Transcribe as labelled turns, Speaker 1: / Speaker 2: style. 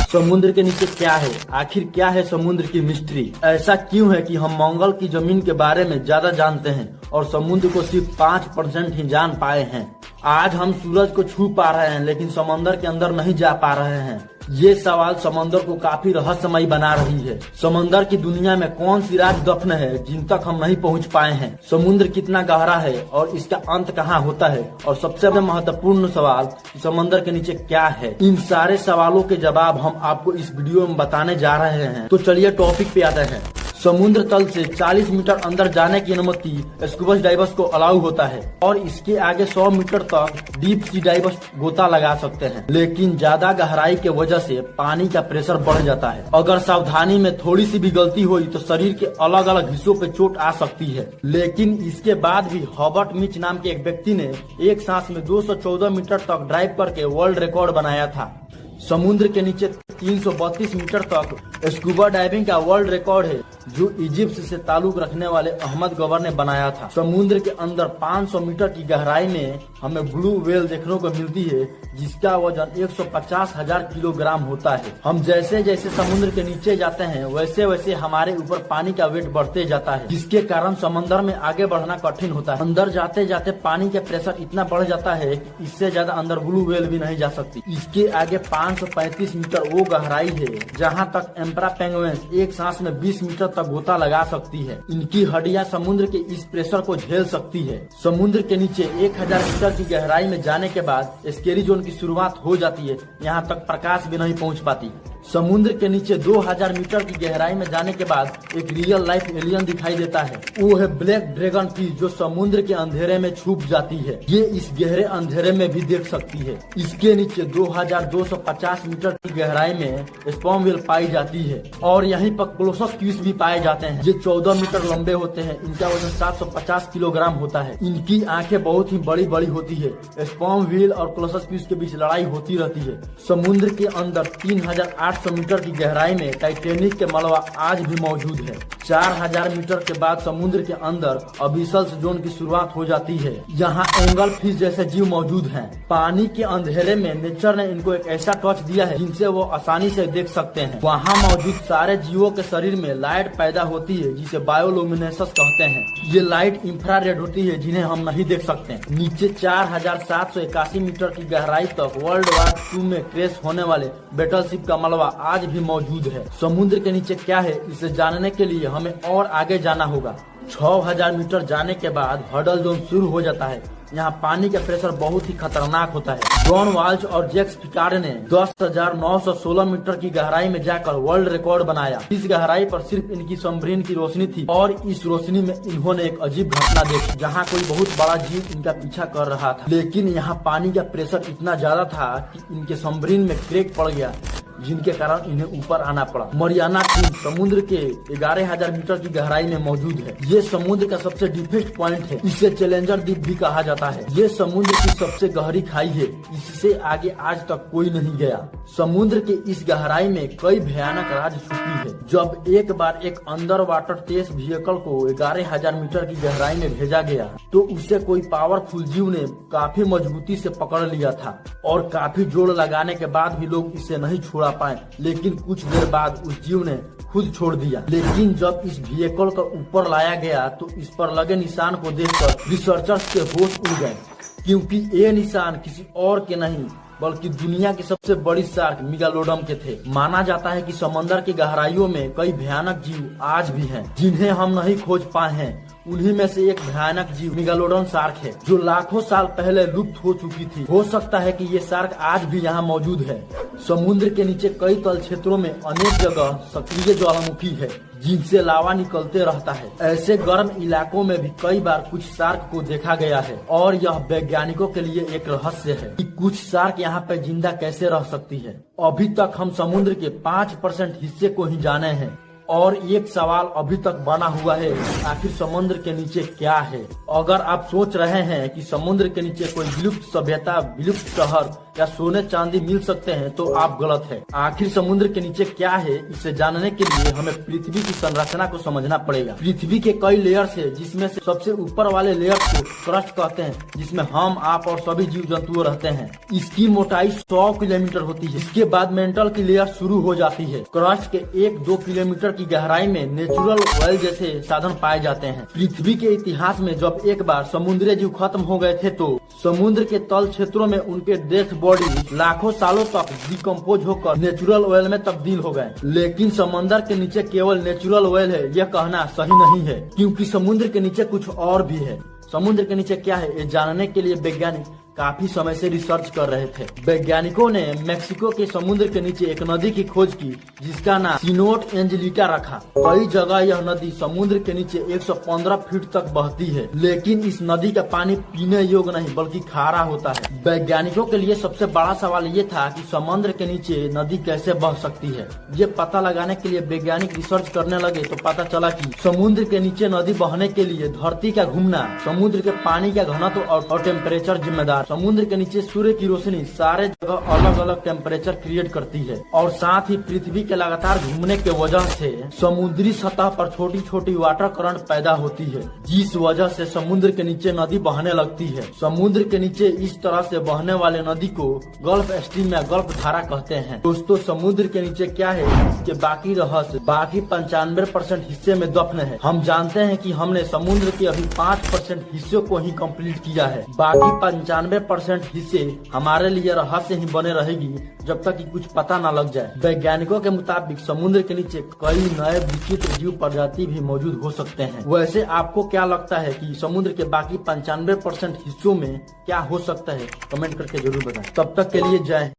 Speaker 1: समुद्र के नीचे क्या है, आखिर क्या है समुद्र की मिस्ट्री। ऐसा क्यों है कि हम मंगल की जमीन के बारे में ज्यादा जानते हैं और समुद्र को सिर्फ 5% ही जान पाए हैं। आज हम सूरज को छू पा रहे हैं लेकिन समंदर के अंदर नहीं जा पा रहे हैं। ये सवाल समंदर को काफी रहस्यमय बना रही है। समंदर की दुनिया में कौन सी राज दफन है जिन तक हम नहीं पहुंच पाए हैं। समुद्र कितना गहरा है और इसका अंत कहाँ होता है, और सबसे महत्वपूर्ण सवाल कि समंदर के नीचे क्या है। इन सारे सवालों के जवाब हम आपको इस वीडियो में बताने जा रहे हैं। तो चलिए टॉपिक पे आते हैं। समुद्र तल से 40 मीटर अंदर जाने की अनुमति स्कूबा डाइवर्स को अलाउ होता है और इसके आगे 100 मीटर तक डीप सी डाइवर्स गोता लगा सकते हैं। लेकिन ज्यादा गहराई के वजह से पानी का प्रेशर बढ़ जाता है। अगर सावधानी में थोड़ी सी भी गलती हुई तो शरीर के अलग अलग हिस्सों पे चोट आ सकती है। लेकिन इसके बाद भी हॉबर्ट मिच नाम के एक व्यक्ति ने एक सांस में 214 मीटर तक ड्राइव करके वर्ल्ड रिकॉर्ड बनाया था। समुद्र के नीचे 332 मीटर तक स्कूबा डाइविंग का वर्ल्ड रिकॉर्ड है जो इजिप्ट से ताल्लुक रखने वाले अहमद गबर ने बनाया था। समुद्र के अंदर 500 मीटर की गहराई में हमें ब्लू व्हेल देखने को मिलती है जिसका वजन 150,000 किलोग्राम होता है। हम जैसे जैसे समुद्र के नीचे जाते हैं वैसे वैसे हमारे ऊपर पानी का वेट बढ़ते जाता है, जिसके कारण समंदर में आगे बढ़ना कठिन होता है। अंदर जाते जाते पानी का प्रेशर इतना बढ़ जाता है कि इससे ज्यादा अंदर ब्लू व्हेल भी नहीं जा सकती। इसके आगे 535 मीटर वो गहराई है जहां तक एम्परा पेंगुइन्स एक सांस में 20 मीटर तक गोता लगा सकती है। इनकी हड्डियां समुद्र के इस प्रेशर को झेल सकती है। समुद्र के नीचे 1000 मीटर की गहराई में जाने के बाद स्केरी जोन की शुरुआत हो जाती है। यहाँ तक प्रकाश भी नहीं पहुँच पाती। समुद्र के नीचे 2000 मीटर की गहराई में जाने के बाद एक रियल लाइफ एलियन दिखाई देता है। वो है ब्लैक ड्रैगन फिश जो समुद्र के अंधेरे में छुप जाती है। ये इस गहरे अंधेरे में भी देख सकती है। इसके नीचे 2250 मीटर की गहराई में स्पर्म व्हेल पाई जाती है और यहीं पर कोलोसस फिश भी पाए जाते हैं। ये 14 मीटर लंबे होते हैं। इनका वजन 750 किलोग्राम होता है। इनकी आंखें बहुत ही बड़ी बड़ी होती है। स्पर्म व्हेल और कोलोसस फिश के बीच लड़ाई होती रहती है। समुद्र के अंदर 3800 मीटर की गहराई में टाइटेनिक के मलबा आज भी मौजूद है। 4000 मीटर के बाद समुद्र के अंदर अबिसल्स जोन की शुरुआत हो जाती है। यहाँ एंगल फिश जैसे जीव मौजूद हैं। पानी के अंधेरे में नेचर ने इनको एक ऐसा टच दिया है जिनसे वो आसानी से देख सकते हैं। वहाँ मौजूद सारे जीवों के शरीर में लाइट पैदा होती है जिसे बायोलुमिनेसेंस कहते हैं। ये लाइट इंफ्रारेड होती है जिन्हें हम नहीं देख सकते। नीचे 4781 मीटर की गहराई तक वर्ल्ड वार 2 में क्रैश होने वाले बैटलशिप का मलबा आज भी मौजूद है। समुद्र के नीचे क्या है इसे जानने के लिए हमें और आगे जाना होगा। 6000 मीटर जाने के बाद हडल जोन शुरू हो जाता है। यहाँ पानी का प्रेशर बहुत ही खतरनाक होता है। जॉन वाल्श और जैक्स पिकार्ड ने 10,916 मीटर की गहराई में जाकर वर्ल्ड रिकॉर्ड बनाया। इस गहराई पर सिर्फ इनकी सबमरीन की रोशनी थी और इस रोशनी में इन्होंने एक अजीब घटना देखी जहाँ कोई बहुत बड़ा जीव इनका पीछा कर रहा था। लेकिन यहाँ पानी का प्रेशर इतना ज्यादा था कि इनके सबमरीन में क्रैक पड़ गया जिनके कारण इन्हें ऊपर आना पड़ा। मरियाना ट्रीप समुद्र के 11000 मीटर की गहराई में मौजूद है। ये समुद्र का सबसे डीपेस्ट पॉइंट है। इसे चैलेंजर द्वीप भी कहा जाता है। ये समुद्र की सबसे गहरी खाई है। इससे आगे आज तक कोई नहीं गया। समुद्र के इस गहराई में कई भयानक राज छुपी है। जब एक बार एक अंडर वाटर टेस्ट व्हीकल को 11000 मीटर की गहराई में भेजा गया तो उसे कोई पावरफुल जीव ने काफी मजबूती से पकड़ लिया था और काफी जोर लगाने के बाद भी लोग इसे नहीं छोड़ा पाए। लेकिन कुछ देर बाद उस जीव ने खुद छोड़ दिया। लेकिन जब इस व्हीकल को ऊपर लाया गया तो इस पर लगे निशान को देखकर रिसर्चर्स के होश उड़ गए, क्योंकि ये निशान किसी और के नहीं बल्कि दुनिया की सबसे बड़ी शार्क मेगालोडन के थे। माना जाता है कि समंदर की गहराइयों में कई भयानक जीव आज भी हैं जिन्हें हम नहीं खोज पाए हैं। उन्हीं में से एक भयानक जीव मेगालोडन शार्क है जो लाखों साल पहले लुप्त हो चुकी थी। हो सकता है कि ये शार्क आज भी यहाँ मौजूद है। समुद्र के नीचे कई तल क्षेत्रों में अनेक जगह सक्रिय ज्वालामुखी है जिनसे लावा निकलते रहता है। ऐसे गर्म इलाकों में भी कई बार कुछ शार्क को देखा गया है और यह वैज्ञानिकों के लिए एक रहस्य है कि कुछ शार्क यहाँ पे जिंदा कैसे रह सकती है। अभी तक हम समुद्र के 5% हिस्से को ही जाने हैं और एक सवाल अभी तक बना हुआ है, आखिर समुद्र के नीचे क्या है। अगर आप सोच रहे हैं कि समुद्र के नीचे कोई विलुप्त सभ्यता, विलुप्त शहर या सोने चांदी मिल सकते हैं तो आप गलत है। आखिर समुद्र के नीचे क्या है, इसे जानने के लिए हमें पृथ्वी की संरचना को समझना पड़ेगा। पृथ्वी के कई लेयर्स है, जिसमें से सबसे ऊपर वाले लेयर को क्रस्ट कहते हैं, जिसमें हम, आप और सभी जीव जंतु रहते हैं। इसकी मोटाई 100 किलोमीटर होती है। इसके बाद मेंटल की लेयर शुरू हो जाती है। क्रस्ट के 1-2 किलोमीटर की गहराई में नेचुरल ऑयल जैसे साधन पाए जाते हैं। पृथ्वी के इतिहास में जब एक बार समुद्री जीव खत्म हो गए थे तो समुद्र के तल क्षेत्रों में उनके डेथ बॉडी लाखों सालों तक डिकम्पोज होकर नेचुरल ऑयल में तब्दील हो गए। लेकिन समुद्र के नीचे केवल नेचुरल ऑयल है, यह कहना सही नहीं है, क्योंकि समुद्र के नीचे कुछ और भी है। समुद्र के नीचे क्या है, ये जानने के लिए वैज्ञानिक काफी समय से रिसर्च कर रहे थे। वैज्ञानिकों ने मेक्सिको के समुद्र के नीचे एक नदी की खोज की, जिसका नाम सिनोट एंजेलिटा रखा। कई जगह यह नदी समुद्र के नीचे 115 फीट तक बहती है, लेकिन इस नदी का पानी पीने योग्य नहीं बल्कि खारा होता है। वैज्ञानिकों के लिए सबसे बड़ा सवाल ये था कि समुद्र के नीचे नदी कैसे बह सकती है। ये पता लगाने के लिए वैज्ञानिक रिसर्च करने लगे तो पता चला कि समुद्र के नीचे नदी बहने के लिए धरती का घूमना, समुद्र के पानी का घनत्व और टेम्परेचर जिम्मेदार। समुद्र के नीचे सूर्य की रोशनी सारे जगह अलग अलग टेम्परेचर क्रिएट करती है, और साथ ही पृथ्वी के लगातार घूमने के वजह से समुद्री सतह पर छोटी छोटी वाटर करंट पैदा होती है, जिस वजह से समुद्र के नीचे नदी बहने लगती है। समुद्र के नीचे इस तरह से बहने वाले नदी को गल्फ स्ट्रीम या गल्फ धारा कहते हैं। दोस्तों, समुद्र के नीचे क्या है, इसके बाकी रहस्य बाकी 95% हिस्से में दफन है। हम जानते हैं कि हमने समुद्र के अभी 5% हिस्सों को ही कंप्लीट किया है। बाकी 95% हिस्से हमारे लिए रहस्य ही बने रहेगी जब तक कि कुछ पता न लग जाए। वैज्ञानिकों के मुताबिक समुद्र के नीचे कई नए विचित्र जीव प्रजाति भी मौजूद हो सकते हैं। वैसे आपको क्या लगता है कि समुद्र के बाकी 95% हिस्सों में क्या हो सकता है? कमेंट करके जरूर बताएं। तब तक के लिए जय।